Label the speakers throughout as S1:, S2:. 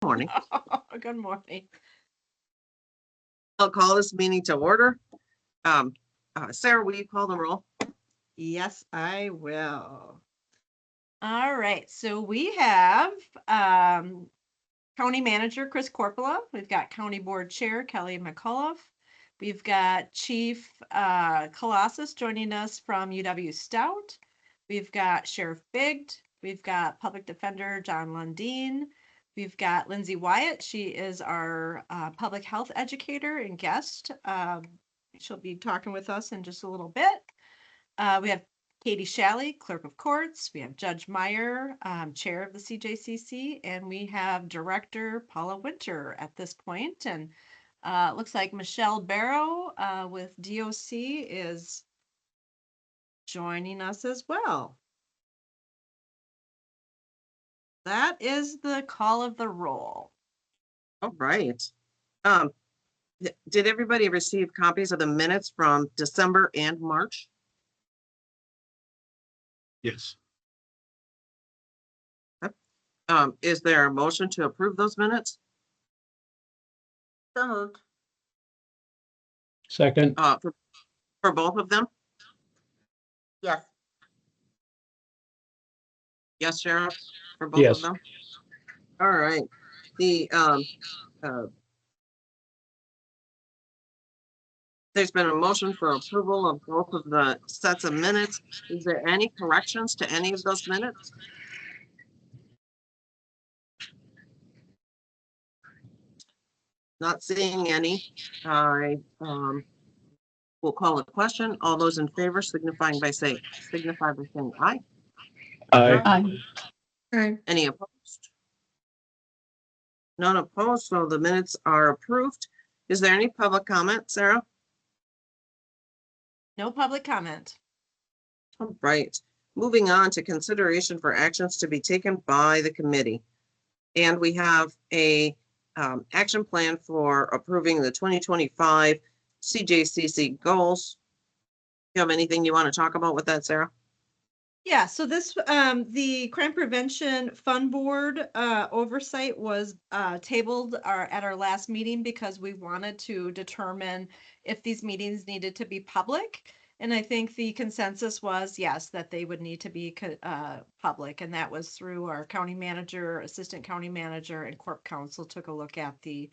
S1: morning.
S2: Good morning.
S1: I'll call this meeting to order. Sarah, will you call the roll?
S2: Yes, I will. All right, so we have County Manager Chris Corpola. We've got County Board Chair Kelly McCullough. We've got Chief Colossus joining us from UW Stout. We've got Sheriff Bigd. We've got Public Defender John Lundeen. We've got Lindsay Wyatt. She is our public health educator and guest. She'll be talking with us in just a little bit. We have Katie Shalley, Clerk of Courts. We have Judge Meyer, Chair of the CJCC, and we have Director Paula Winter at this point. And looks like Michelle Barrow with DOC is joining us as well. That is the call of the roll.
S1: All right. Did everybody receive copies of the minutes from December and March?
S3: Yes.
S1: Is there a motion to approve those minutes?
S2: So moved.
S3: Second.
S1: For both of them?
S2: Yes.
S1: Yes, Sheriff, for both
S3: Yes.
S1: of them? All right. There's been a motion for approval of both of the sets of minutes. Is there any corrections to any of those minutes? Not seeing any. I will call a question. All those in favor signify by saying aye.
S3: Aye.
S2: Aye.
S1: Any opposed? None opposed, so the minutes are approved. Is there any public comment, Sarah?
S2: No public comment.
S1: All right, moving on to consideration for actions to be taken by the committee. And we have a action plan for approving the 2025 CJCC goals. You have anything you want to talk about with that, Sarah?
S2: Yeah, so this, the Crime Prevention Fund Board oversight was tabled at our last meeting because we wanted to determine if these meetings needed to be public. And I think the consensus was, yes, that they would need to be public. And that was through our county manager, assistant county manager, and corp counsel took a look at the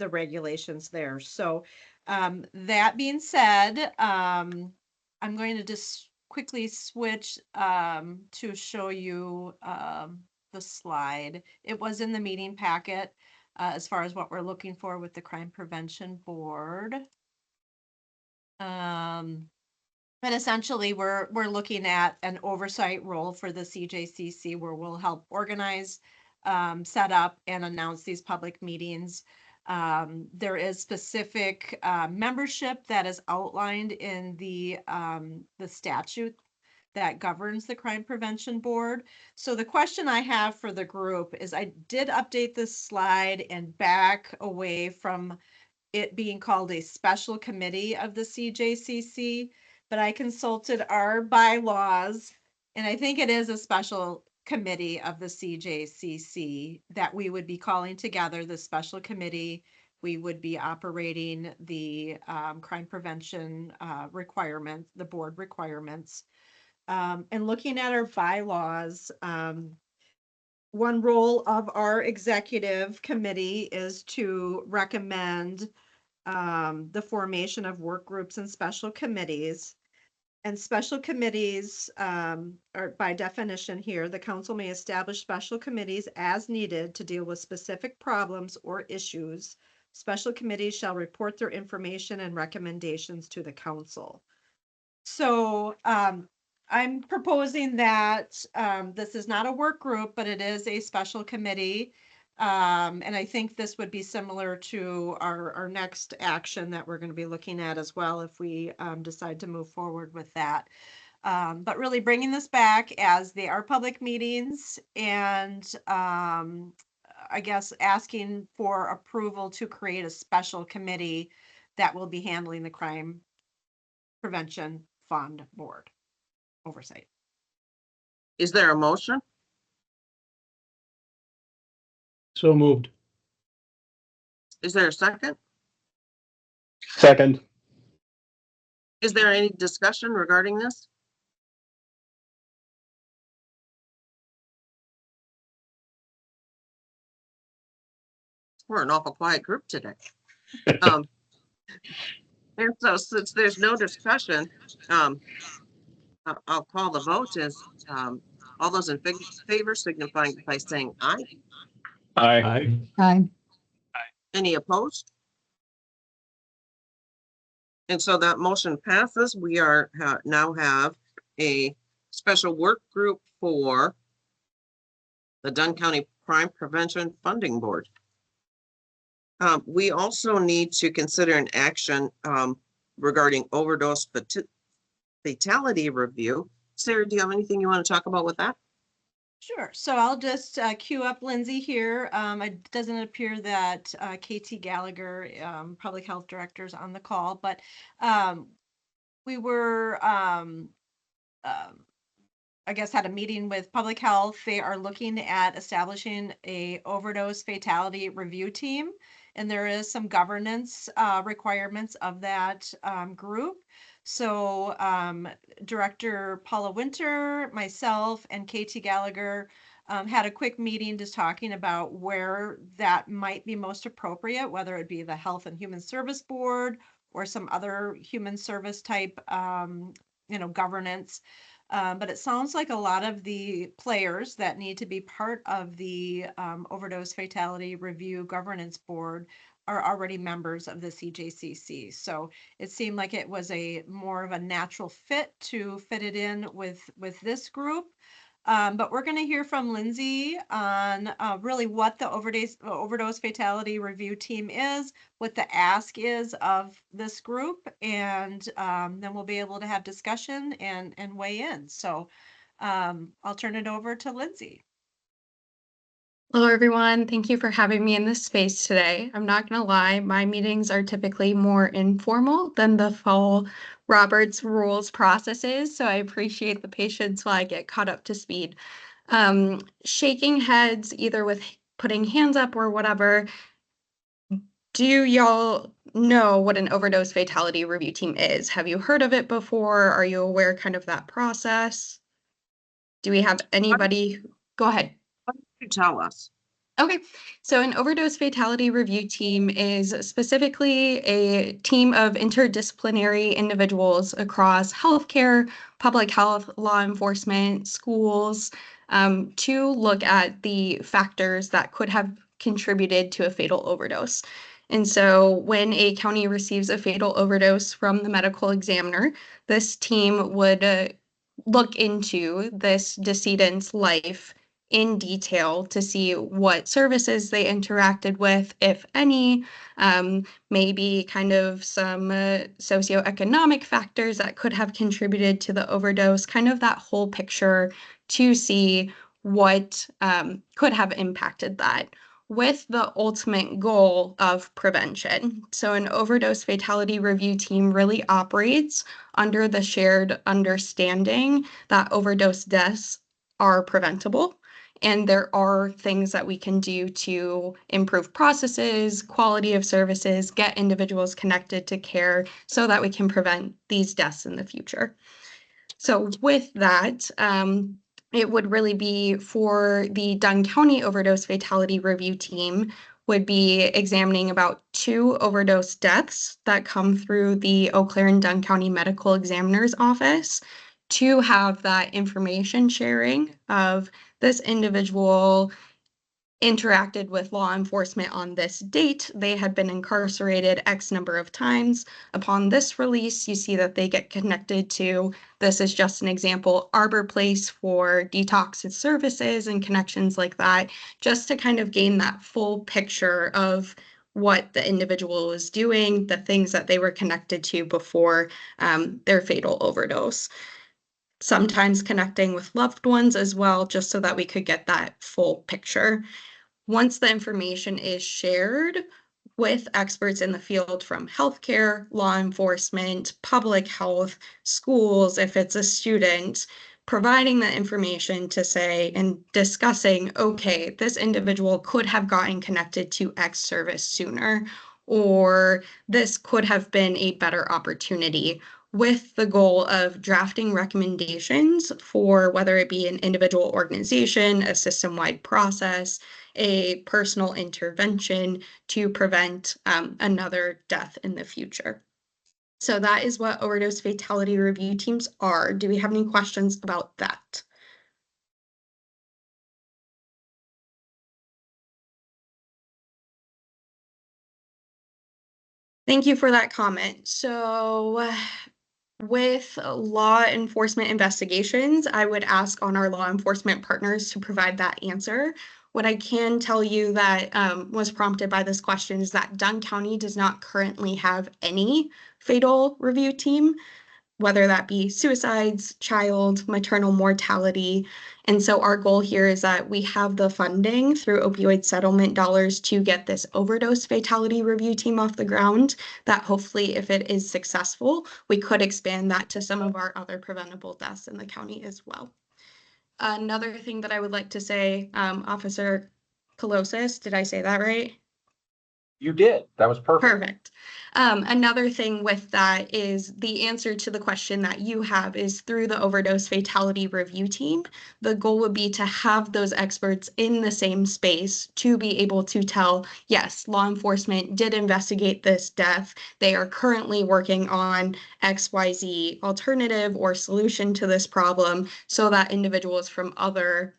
S2: regulations there. So that being said, I'm going to just quickly switch to show you the slide. It was in the meeting packet as far as what we're looking for with the Crime Prevention Board. But essentially we're looking at an oversight role for the CJCC where we'll help organize, set up and announce these public meetings. There is specific membership that is outlined in the statute that governs the Crime Prevention Board. So the question I have for the group is I did update this slide and back away from it being called a special committee of the CJCC, but I consulted our bylaws and I think it is a special committee of the CJCC that we would be calling together the special committee. We would be operating the crime prevention requirements, the board requirements. And looking at our bylaws, one role of our executive committee is to recommend the formation of work groups and special committees. And special committees are by definition here, the council may establish special committees as needed to deal with specific problems or issues. Special committees shall report their information and recommendations to the council. So I'm proposing that this is not a work group, but it is a special committee. And I think this would be similar to our next action that we're going to be looking at as well if we decide to move forward with that. But really bringing this back as they are public meetings and I guess asking for approval to create a special committee that will be handling the Crime Prevention Fund Board oversight.
S1: Is there a motion?
S3: So moved.
S1: Is there a second?
S3: Second.
S1: Is there any discussion regarding this? We're an awful quiet group today. And so since there's no discussion, I'll call the vote as, all those in favor signifying by saying aye.
S3: Aye.
S4: Aye.
S1: Any opposed? And so that motion passes. We are now have a special work group for the Dunn County Crime Prevention Funding Board. We also need to consider an action regarding overdose fatality review. Sarah, do you have anything you want to talk about with that?
S2: Sure. So I'll just queue up Lindsay here. It doesn't appear that KT Gallagher, Public Health Director, is on the call, but we were, I guess, had a meeting with Public Health. They are looking at establishing a overdose fatality review team, and there is some governance requirements of that group. So Director Paula Winter, myself, and KT Gallagher had a quick meeting just talking about where that might be most appropriate, whether it be the Health and Human Service Board or some other human service type, governance. But it sounds like a lot of the players that need to be part of the overdose fatality review governance board are already members of the CJCC. So it seemed like it was a more of a natural fit to fit it in with this group. But we're going to hear from Lindsay on really what the overdose fatality review team is, what the ask is of this group, and then we'll be able to have discussion and weigh in. So I'll turn it over to Lindsay.
S5: Hello, everyone. Thank you for having me in this space today. I'm not going to lie, my meetings are typically more informal than the full Robert's Rules processes, so I appreciate the patience while I get caught up to speed. Shaking heads, either with putting hands up or whatever, do y'all know what an overdose fatality review team is? Have you heard of it before? Are you aware kind of that process? Do we have anybody? Go ahead.
S1: You tell us.
S5: Okay, so an overdose fatality review team is specifically a team of interdisciplinary individuals across healthcare, public health, law enforcement, schools, to look at the factors that could have contributed to a fatal overdose. And so when a county receives a fatal overdose from the medical examiner, this team would look into this decedent's life in detail to see what services they interacted with, if any, maybe kind of some socioeconomic factors that could have contributed to the overdose, kind of that whole picture to see what could have impacted that, with the ultimate goal of prevention. So an overdose fatality review team really operates under the shared understanding that overdose deaths are preventable. And there are things that we can do to improve processes, quality of services, get individuals connected to care so that we can prevent these deaths in the future. So with that, it would really be for the Dunn County Overdose Fatality Review Team would be examining about 2 overdose deaths that come through the Eau Claire and Dunn County Medical Examiner's Office, to have that information sharing of this individual interacted with law enforcement on this date. They had been incarcerated X number of times. Upon this release, you see that they get connected to, this is just an example, Arbor Place for detox and services and connections like that, just to kind of gain that full picture of what the individual was doing, the things that they were connected to before their fatal overdose. Sometimes connecting with loved ones as well, just so that we could get that full picture. Once the information is shared with experts in the field from healthcare, law enforcement, public health, schools, if it's a student, providing the information to say and discussing, okay, this individual could have gotten connected to X service sooner, or this could have been a better opportunity, with the goal of drafting recommendations for whether it be an individual organization, a system-wide process, a personal intervention to prevent another death in the future. So that is what overdose fatality review teams are. Do we have any questions about that? Thank you for that comment. So with law enforcement investigations, I would ask on our law enforcement partners to provide that answer. What I can tell you that was prompted by this question is that Dunn County does not currently have any fatal review team, whether that be suicides, child, maternal mortality. And so our goal here is that we have the funding through opioid settlement dollars to get this overdose fatality review team off the ground, that hopefully if it is successful, we could expand that to some of our other preventable deaths in the county as well. Another thing that I would like to say, Officer Colosis, did I say that right?
S4: You did. That was perfect.
S5: Perfect. Another thing with that is the answer to the question that you have is through the overdose fatality review team. The goal would be to have those experts in the same space to be able to tell, yes, law enforcement did investigate this death. They are currently working on XYZ alternative or solution to this problem, so that individuals from other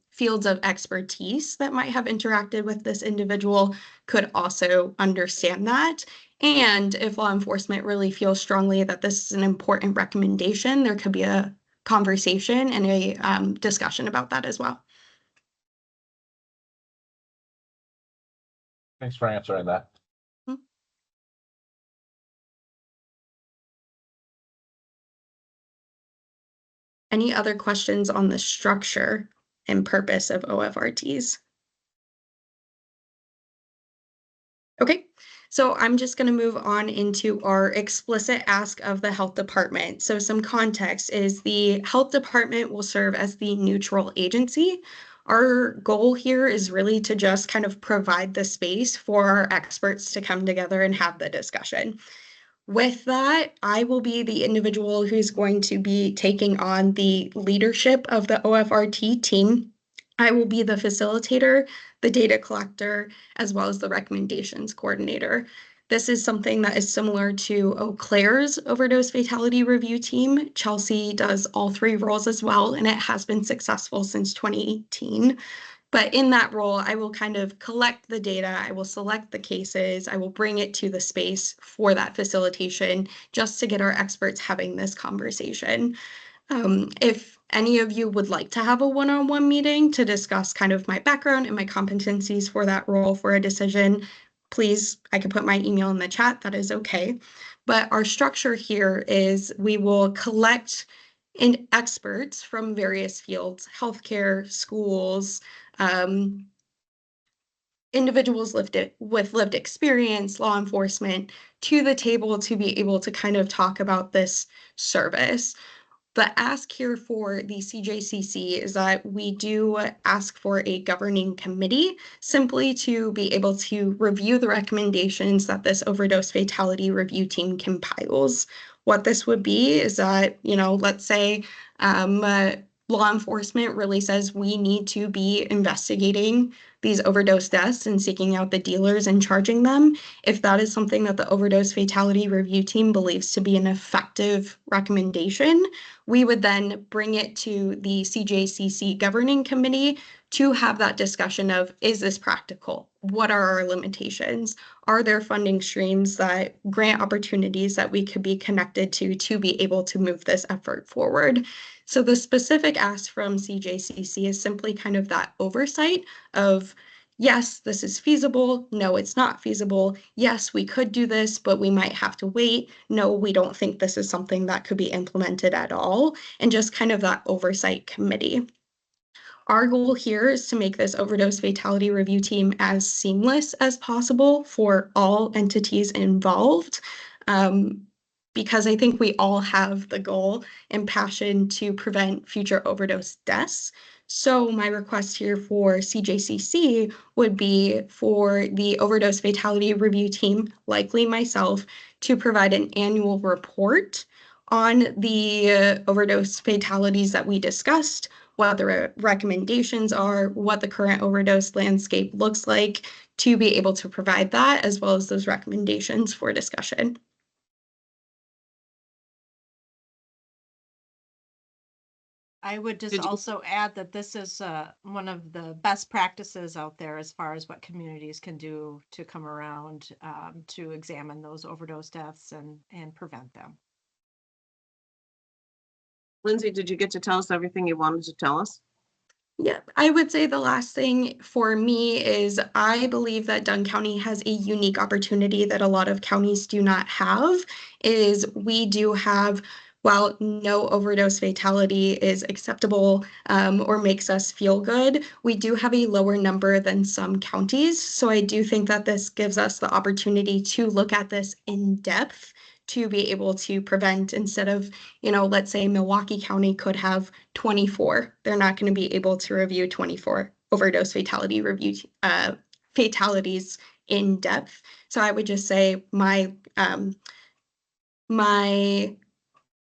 S5: fields of expertise that might have interacted with this individual could also understand that. And if law enforcement really feels strongly that this is an important recommendation, there could be a conversation and a discussion about that as well.
S4: Thanks for answering that.
S5: Any other questions on the structure and purpose of OFRTs? Okay, so I'm just going to move on into our explicit ask of the health department. So some context is the health department will serve as the neutral agency. Our goal here is really to just kind of provide the space for our experts to come together and have the discussion. With that, I will be the individual who's going to be taking on the leadership of the OFRT team. I will be the facilitator, the data collector, as well as the recommendations coordinator. This is something that is similar to Eau Claire's overdose fatality review team. Chelsea does all three roles as well, and it has been successful since 2018. But in that role, I will kind of collect the data, I will select the cases, I will bring it to the space for that facilitation, just to get our experts having this conversation. If any of you would like to have a one-on-one meeting to discuss kind of my background and my competencies for that role for a decision, please, I can put my email in the chat, that is okay. But our structure here is we will collect experts from various fields, healthcare, schools, individuals with lived experience, law enforcement, to the table to be able to kind of talk about this service. The ask here for the CJCC is that we do ask for a governing committee simply to be able to review the recommendations that this overdose fatality review team compiles. What this would be is that, you know, let's say law enforcement really says we need to be investigating these overdose deaths and seeking out the dealers and charging them. If that is something that the overdose fatality review team believes to be an effective recommendation, we would then bring it to the CJCC governing committee to have that discussion of, is this practical? What are our limitations? Are there funding streams that grant opportunities that we could be connected to be able to move this effort forward? So the specific ask from CJCC is simply kind of that oversight of, yes, this is feasible. No, it's not feasible. Yes, we could do this, but we might have to wait. No, we don't think this is something that could be implemented at all. And just kind of that oversight committee. Our goal here is to make this overdose fatality review team as seamless as possible for all entities involved. because I think we all have the goal and passion to prevent future overdose deaths. So my request here for CJCC would be for the overdose fatality review team, likely myself, to provide an annual report on the overdose fatalities that we discussed, what the recommendations are, what the current overdose landscape looks like, to be able to provide that, as well as those recommendations for discussion.
S2: I would just
S1: Did you-
S2: also add that this is one of the best practices out there as far as what communities can do to come around to examine those overdose deaths and prevent them.
S1: Lindsay, did you get to tell us everything you wanted to tell us?
S5: Yeah, I would say the last thing for me is I believe that Dunn County has a unique opportunity that a lot of counties do not have, is we do have, while no overdose fatality is acceptable or makes us feel good, we do have a lower number than some counties. So I do think that this gives us the opportunity to look at this in depth to be able to prevent, instead of, let's say Milwaukee County could have 24. They're not going to be able to review 24 overdose fatality fatalities in depth. So I would just say my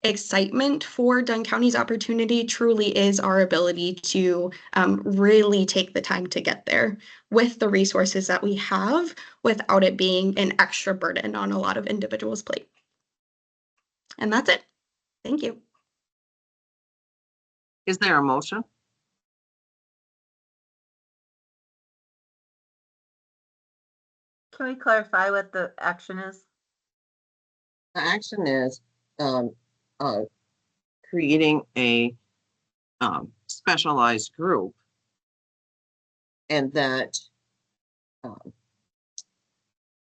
S5: excitement for Dunn County's opportunity truly is our ability to really take the time to get there with the resources that we have without it being an extra burden on a lot of individuals' plate. And that's it. Thank you.
S1: Is there a motion?
S6: Can we clarify what the action is?
S1: The action is creating a specialized group, and that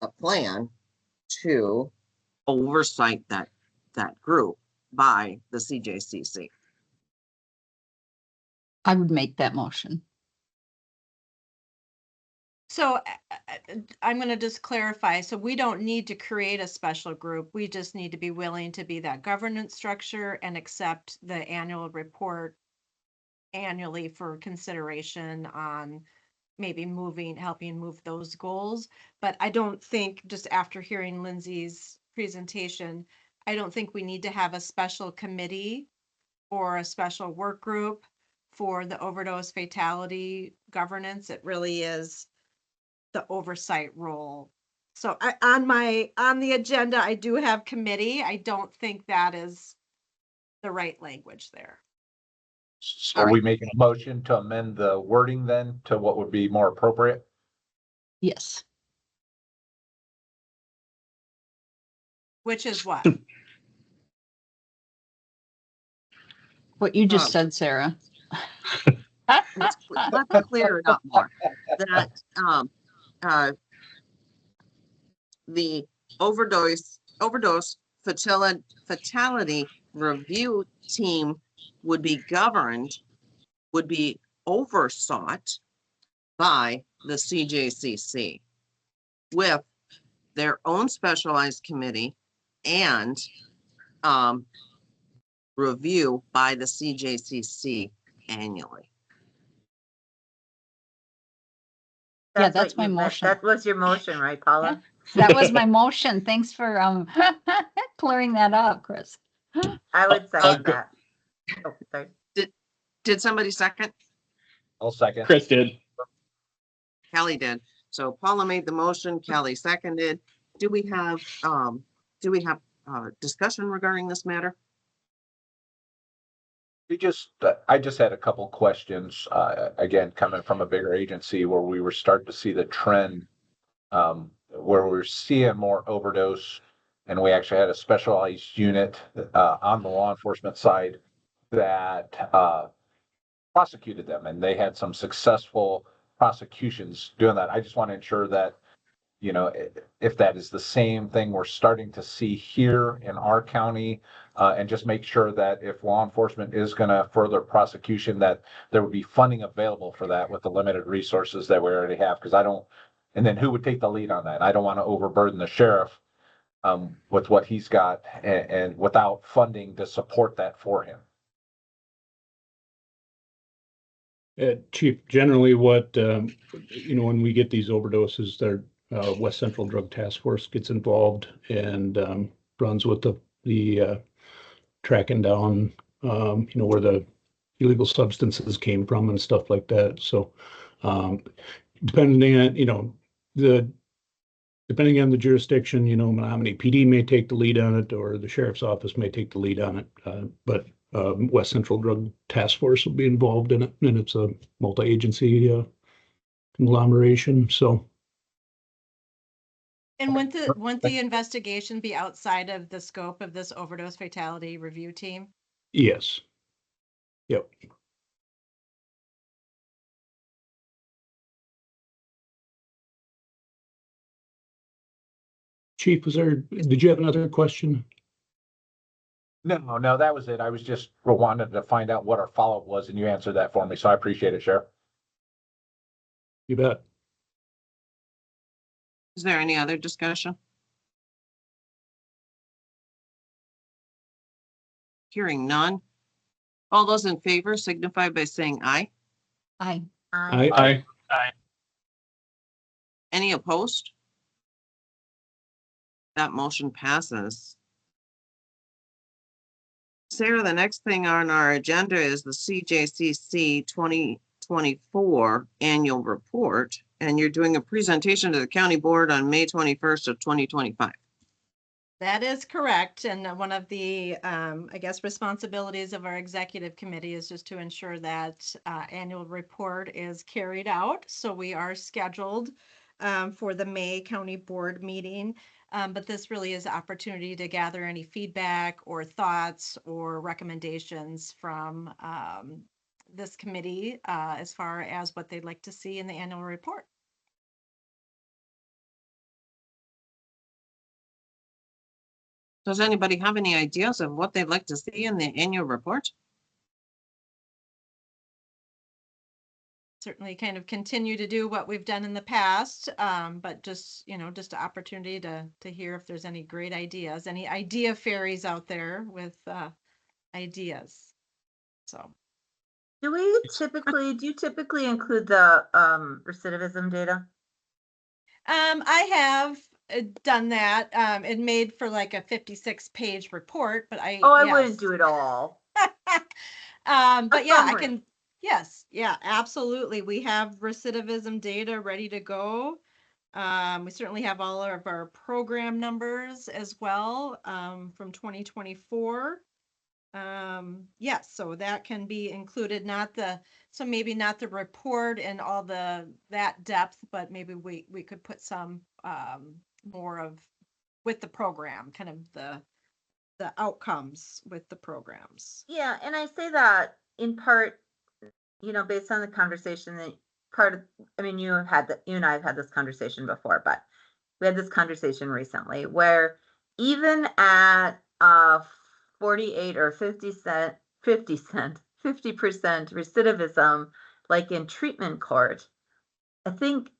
S1: a plan to oversight that group by the CJCC.
S7: I would make that motion.
S2: So I'm going to just clarify. So we don't need to create a special group. We just need to be willing to be that governance structure and accept the annual report annually for consideration on maybe helping move those goals. But I don't think, just after hearing Lindsay's presentation, I don't think we need to have a special committee or a special work group for the overdose fatality governance. It really is the oversight role. So on the agenda, I do have committee. I don't think that is the right language there.
S4: So are we making a motion to amend the wording then to what would be more appropriate?
S7: Yes.
S2: Which is what?
S7: What you just said, Sarah.
S1: Let's clear it up more. That the overdose fatality review team would be oversought by the CJCC with their own specialized committee and review by the CJCC annually.
S7: Yeah, that's
S6: what
S7: my
S6: you meant.
S7: motion.
S6: That was your motion, right, Paula?
S7: That was my motion. Thanks for clearing that up, Chris.
S6: I would second
S3: Okay.
S6: that. Oh, sorry.
S1: Did somebody second?
S4: I'll second.
S3: Chris did.
S1: Kelly did. So Paula made the motion, Kelly seconded. Do we have discussion regarding this matter?
S4: I just had a couple questions, again, coming from a bigger agency where we were starting to see the trend, where we're seeing more overdose, and we actually had a specialized unit on the law enforcement side that prosecuted them, and they had some successful prosecutions doing that. I just want to ensure that, if that is the same thing we're starting to see here in our county, and just make sure that if law enforcement is going to further prosecution, that there would be funding available for that with the limited resources that we already have. Because and then who would take the lead on that? I don't want to overburden the sheriff with what he's got and without funding to support that for him.
S3: Chief, generally what, when we get these overdoses, their West Central Drug Task Force gets involved and runs with the tracking down, where the illegal substances came from and stuff like that. So depending on, depending on the jurisdiction, Menominee PD may take the lead on it or the sheriff's office may take the lead on it. But West Central Drug Task Force will be involved in it, and it's a multi-agency conglomeration. So,
S2: And wouldn't the investigation be outside of the scope of this overdose fatality review team?
S3: yes. Yep. Chief, did you have another question?
S4: No, that was it. I was just wanted to find out what our follow-up was, and you answered that for me, so I appreciate it, Sheriff.
S3: You bet.
S1: Is there any other discussion? Hearing none. All those in favor signify by saying aye.
S7: Aye.
S3: Aye.
S1: Any opposed? That motion passes. Sarah, the next thing on our agenda is the CJCC 2024 annual report, and you're doing a presentation to the county board on May 21st of 2025.
S2: That is correct. And one of the, I guess, responsibilities of our executive committee is just to ensure that annual report is carried out. So we are scheduled for the May County Board meeting. But this really is an opportunity to gather any feedback or thoughts or recommendations from this committee as far as what they'd like to see in the annual report.
S1: Does anybody have any ideas of what they'd like to see in the annual report?
S2: Certainly kind of continue to do what we've done in the past, but just, just an opportunity to hear if there's any great ideas, any idea fairies out there with ideas. So.
S6: Do you typically include the recidivism data?
S2: I have done that. It made for like a 56-page report, but I
S6: wouldn't do it all.
S2: But yeah, I can. Yes, yeah, absolutely. We have recidivism data ready to go. We certainly have all of our program numbers as well from 2024. Yes, so that can be included, so maybe not the report and all that depth, but maybe we could put some more of with the program, kind of the outcomes with the programs.
S6: Yeah, and I say that in part, based on the conversation that you and I have had this conversation before, but we had this conversation recently where even at 48 or 50% recidivism, like in treatment court, I think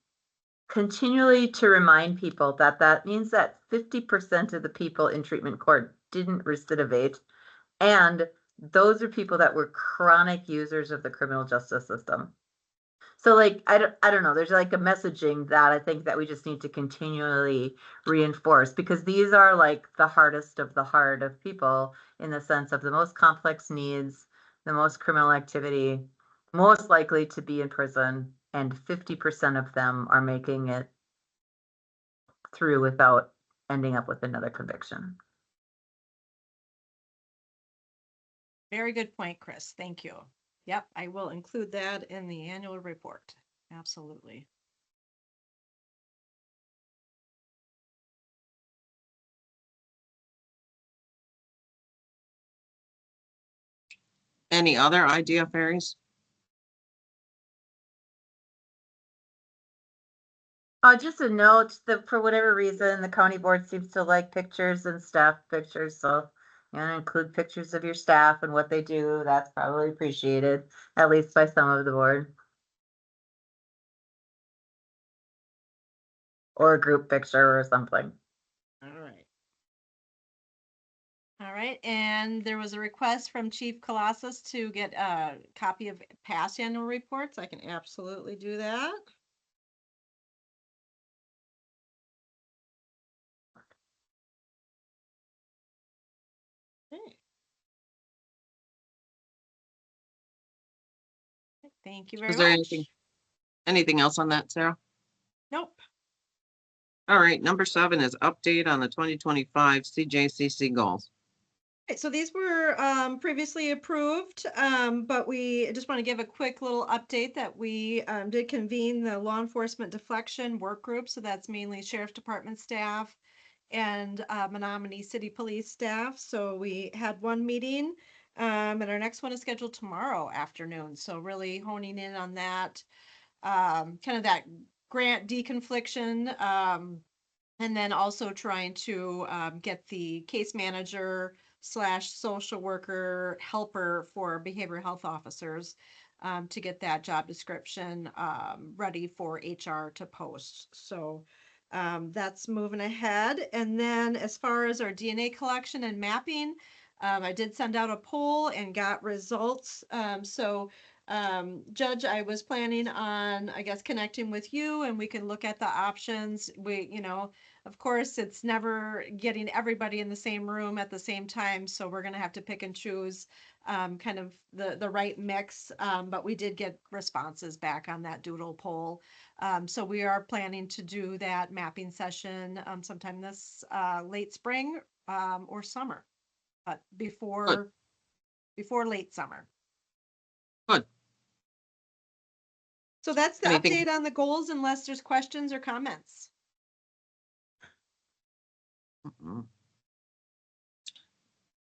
S6: continually to remind people that means that 50% of the people in treatment court didn't recidivate. And those are people that were chronic users of the criminal justice system. So like, I don't know, there's like a messaging that I think that we just need to continually reinforce, because these are like the hardest of the hard of people in the sense of the most complex needs, the most criminal activity, most likely to be in prison, and 50% of them are making it through without ending up with another conviction.
S2: Very good point, Chris. Thank you. Yep, I will include that in the annual report. Absolutely.
S1: Any other idea fairies?
S6: Just a note that for whatever reason, the county board seems to like pictures and staff pictures. So include pictures of your staff and what they do. That's probably appreciated, at least by some of the board. Or a group picture or something.
S2: All right. All right, and there was a request from Chief Colossus to get a copy of past annual reports. I can absolutely do that. Okay. Thank you very
S1: Is there
S2: much.
S1: anything else on that, Sarah?
S2: Nope.
S1: All right, number 7 is update on the 2025 CJCC goals.
S2: Okay, so these were previously approved, but we just want to give a quick little update that we did convene the law enforcement deflection work group. So that's mainly sheriff's department staff and Menominee City Police staff. So we had one meeting, and our next one is scheduled tomorrow afternoon. So really honing in on that, kind of that grant deconfliction, and then also trying to get the case manager / social worker helper for behavioral health officers to get that job description ready for HR to post. So that's moving ahead. And then as far as our DNA collection and mapping, I did send out a poll and got results. Judge, I was planning on, I guess, connecting with you and we can look at the options. Of course, it's never getting everybody in the same room at the same time, so we're gonna have to pick and choose kind of the right mix. But we did get responses back on that doodle poll. So we are planning to do that mapping session sometime this late spring or summer, but before late summer.
S1: Good.
S2: So that's the
S1: Anything-
S2: update on the goals, unless there's questions or comments.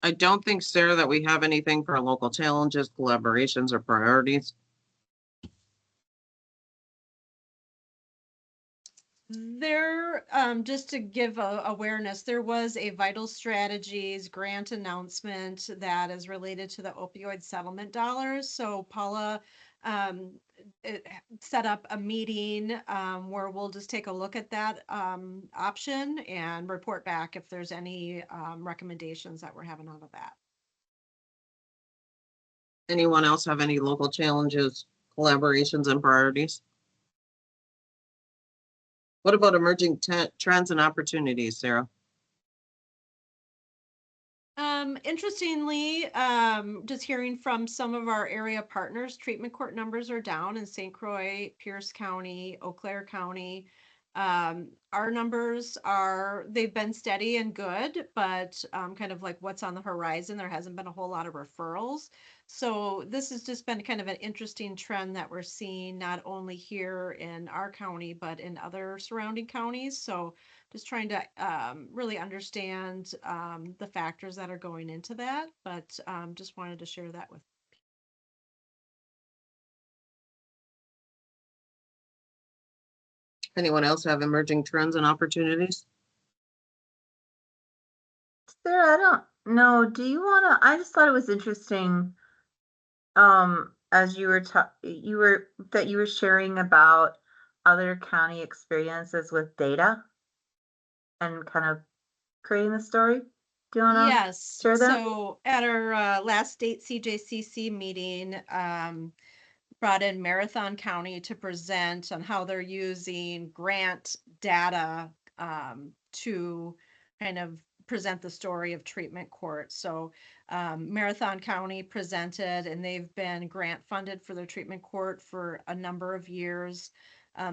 S1: I don't think, Sarah, that we have anything for local challenges, collaborations, or priorities.
S2: There, just to give awareness, there was a Vital Strategies grant announcement that is related to the opioid settlement dollars. So Paula set up a meeting where we'll just take a look at that option and report back if there's any recommendations that we're having out of that.
S1: Anyone else have any local challenges, collaborations, and priorities? What about emerging trends and opportunities, Sarah?
S2: Interestingly, just hearing from some of our area partners, treatment court numbers are down in St. Croix, Pierce County, Eau Claire County. Our numbers they've been steady and good, but kind of like what's on the horizon, there hasn't been a whole lot of referrals. So this has just been kind of an interesting trend that we're seeing not only here in our county, but in other surrounding counties. So just trying to really understand the factors that are going into that, but just wanted to share that with.
S1: Anyone else have emerging trends and opportunities?
S6: Sarah, I don't know. Do you want to? I just thought it was interesting. As you were sharing about other county experiences with data and kind of creating the story. Do you want to?
S2: Yes,
S6: share that?
S2: so at our last state CJCC meeting, brought in Marathon County to present on how they're using grant data to kind of present the story of treatment court. So Marathon County presented, and they've been grant funded for their treatment court for a number of years.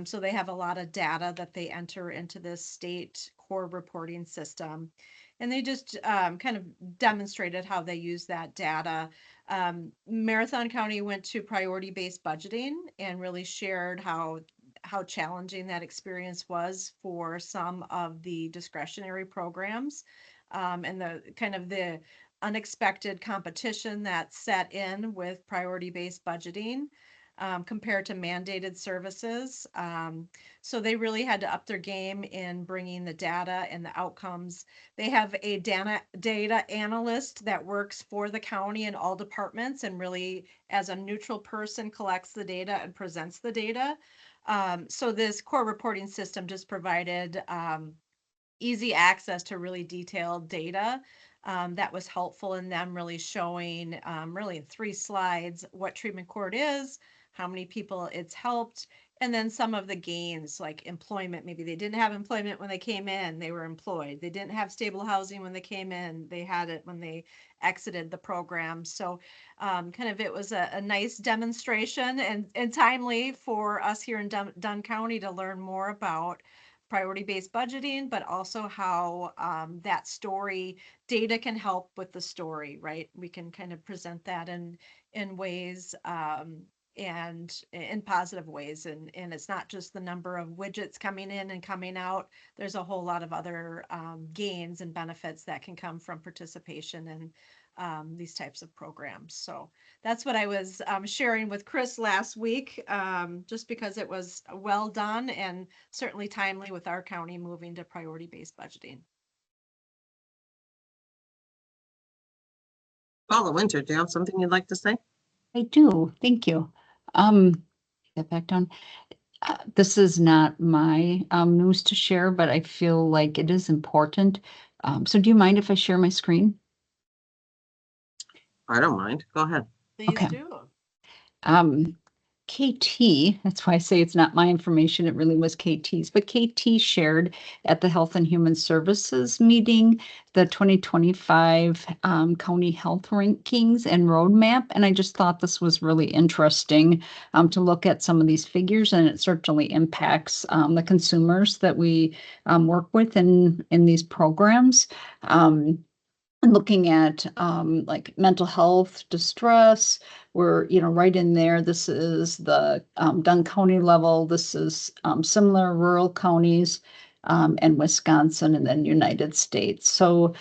S2: So they have a lot of data that they enter into this state core reporting system. And they just kind of demonstrated how they use that data. Marathon County went to priority-based budgeting and really shared how challenging that experience was for some of the discretionary programs, and the kind of the unexpected competition that set in with priority-based budgeting compared to mandated services. So they really had to up their game in bringing the data and the outcomes. They have a data analyst that works for the county and all departments and really as a neutral person collects the data and presents the data. So this core reporting system just provided easy access to really detailed data. That was helpful in them really showing, really in 3 slides, what treatment court is, how many people it's helped, and then some of the gains like employment. Maybe they didn't have employment when they came in, they were employed. They didn't have stable housing when they came in, they had it when they exited the program. So kind of it was a nice demonstration and timely for us here in Dunn County to learn more about priority-based budgeting, but also how that story data can help with the story, right? We can kind of present that in ways and in positive ways. And it's not just the number of widgets coming in and coming out. There's a whole lot of other gains and benefits that can come from participation in these types of programs. So that's what I was sharing with Chris last week, just because it was well done and certainly timely with our county moving to priority-based budgeting.
S1: Paula Winter, do you have something you'd like to say?
S7: I do, thank you. Get back down. This is not my news to share, but I feel like it is important. So do you mind if I share my screen?
S1: I don't mind. Go ahead.
S2: Please
S7: Okay.
S2: do.
S7: KT, that's why I say it's not my information, it really was KT's, but KT shared at the Health and Human Services meeting the 2025 county health rankings and roadmap. And I just thought this was really interesting to look at some of these figures, and it certainly impacts the consumers that we work with in these programs. And looking at like mental health, distress, we're right in there. This is the Dunn County level. This is similar rural counties and Wisconsin, and then United States. So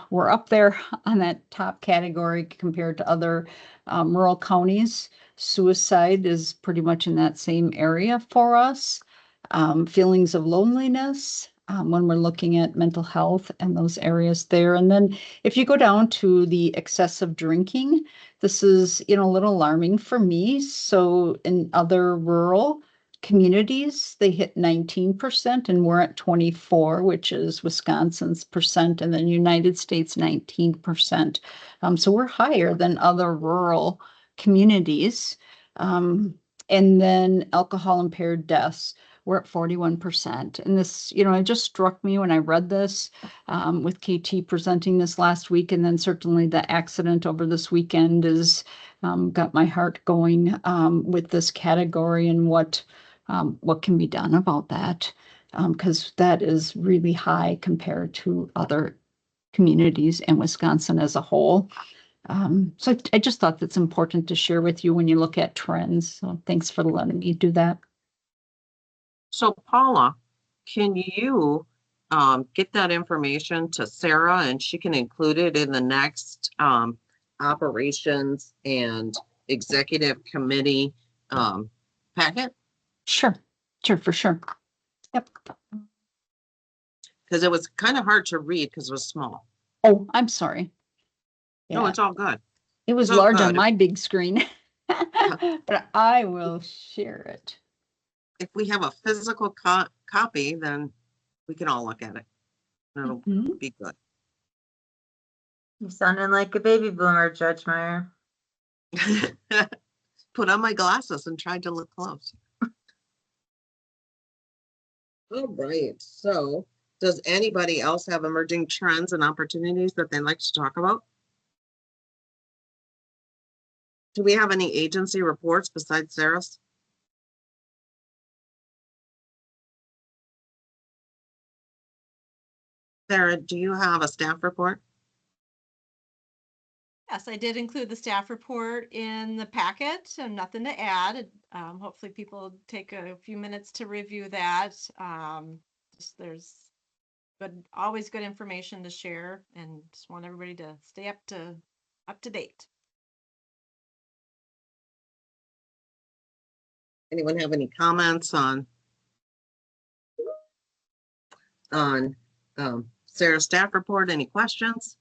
S7: we're up there on that top category compared to other rural counties. Suicide is pretty much in that same area for us. Feelings of loneliness. When we're looking at mental health and those areas there. And then if you go down to the excessive drinking, this is, a little alarming for me. So in other rural communities, they hit 19% and we're at 24, which is Wisconsin's percent, and then United States 19%. So we're higher than other rural communities. And then alcohol impaired deaths. We're at 41%. And this, it just struck me when I read this with KT presenting this last week. And then certainly the accident over this weekend is got my heart going with this category and what can be done about that. Because that is really high compared to other communities in Wisconsin as a whole. So I just thought that's important to share with you when you look at trends. So thanks for letting me do that.
S1: So Paula, can you get that information to Sarah and she can include it in the next operations and executive committee packet?
S7: Sure, for sure. Yep.
S1: Because it was kind of hard to read because it was small.
S7: Oh, I'm sorry.
S1: No, it's all good.
S7: It was
S1: so
S7: large on
S1: good.
S7: my big screen, but I will share it.
S1: If we have a physical copy, then we can all look at it. It'll be good.
S6: You sounding like a baby boomer, Judge Meyer.
S1: Put on my glasses and tried to look close. All right. So does anybody else have emerging trends and opportunities that they'd like to talk about? Do we have any agency reports besides Sarah's? Sarah, do you have a staff report?
S2: Yes, I did include the staff report in the packet, and nothing to add. Hopefully people take a few minutes to review that. There's always good information to share, and just want everybody to stay up to date.
S1: Anyone have any comments on Sarah's staff report? Any questions?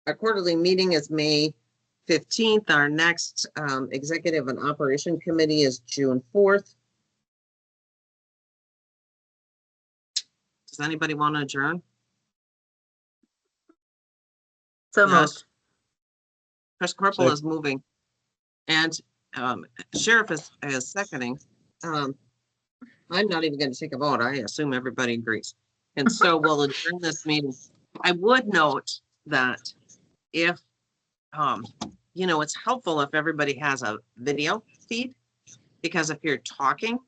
S1: Our quarterly meeting is May 15th. Our next executive and operation committee is June 4th. Does anybody want to adjourn?
S6: So
S1: Yes.
S6: moved.
S1: Chris Corporal
S3: Sec-
S1: is moving. And Sheriff is seconding. I'm not even going to take a vote. I assume everybody agrees. And so we'll adjourn this meeting. I would note that if, it's helpful if everybody has a video feed, because if you're talking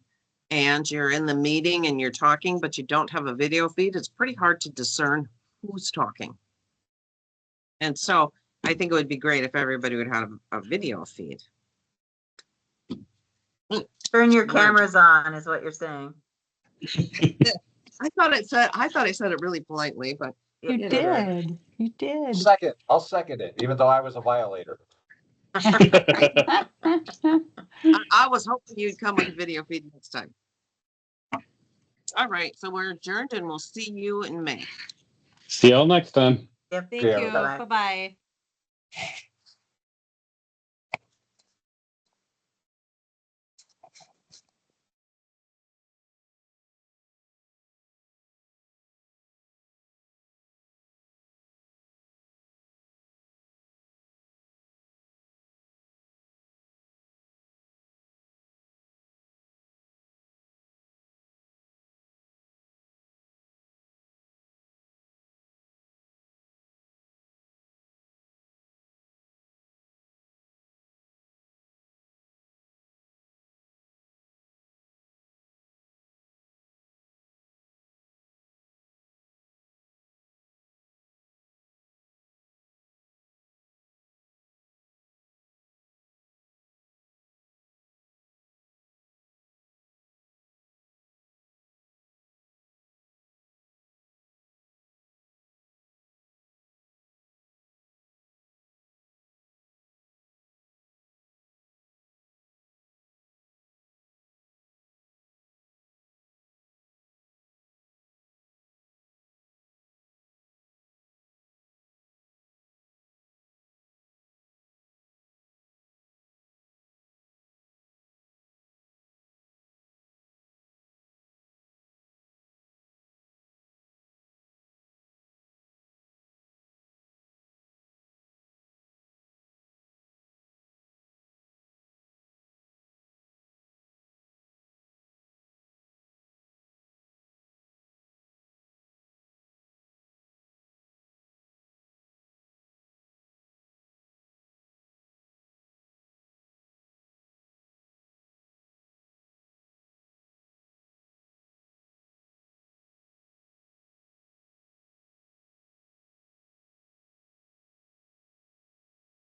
S1: and you're in the meeting and you're talking, but you don't have a video feed, it's pretty hard to discern who's talking. And so I think it would be great if everybody would have a video feed.
S6: Turn your
S1: Word.
S6: cameras on is what you're saying.
S1: I thought I said it really politely, but
S7: You
S6: Yeah.
S7: did. You did.
S4: Second, I'll second it, even though I was a violator.
S1: I was hoping you'd come with a video feed next time. All right, so we're adjourned and we'll see you in May.
S3: See y'all next time.
S6: Yep.
S2: Thank
S4: Yeah.
S2: you.
S6: Bye-bye.
S2: Bye-bye.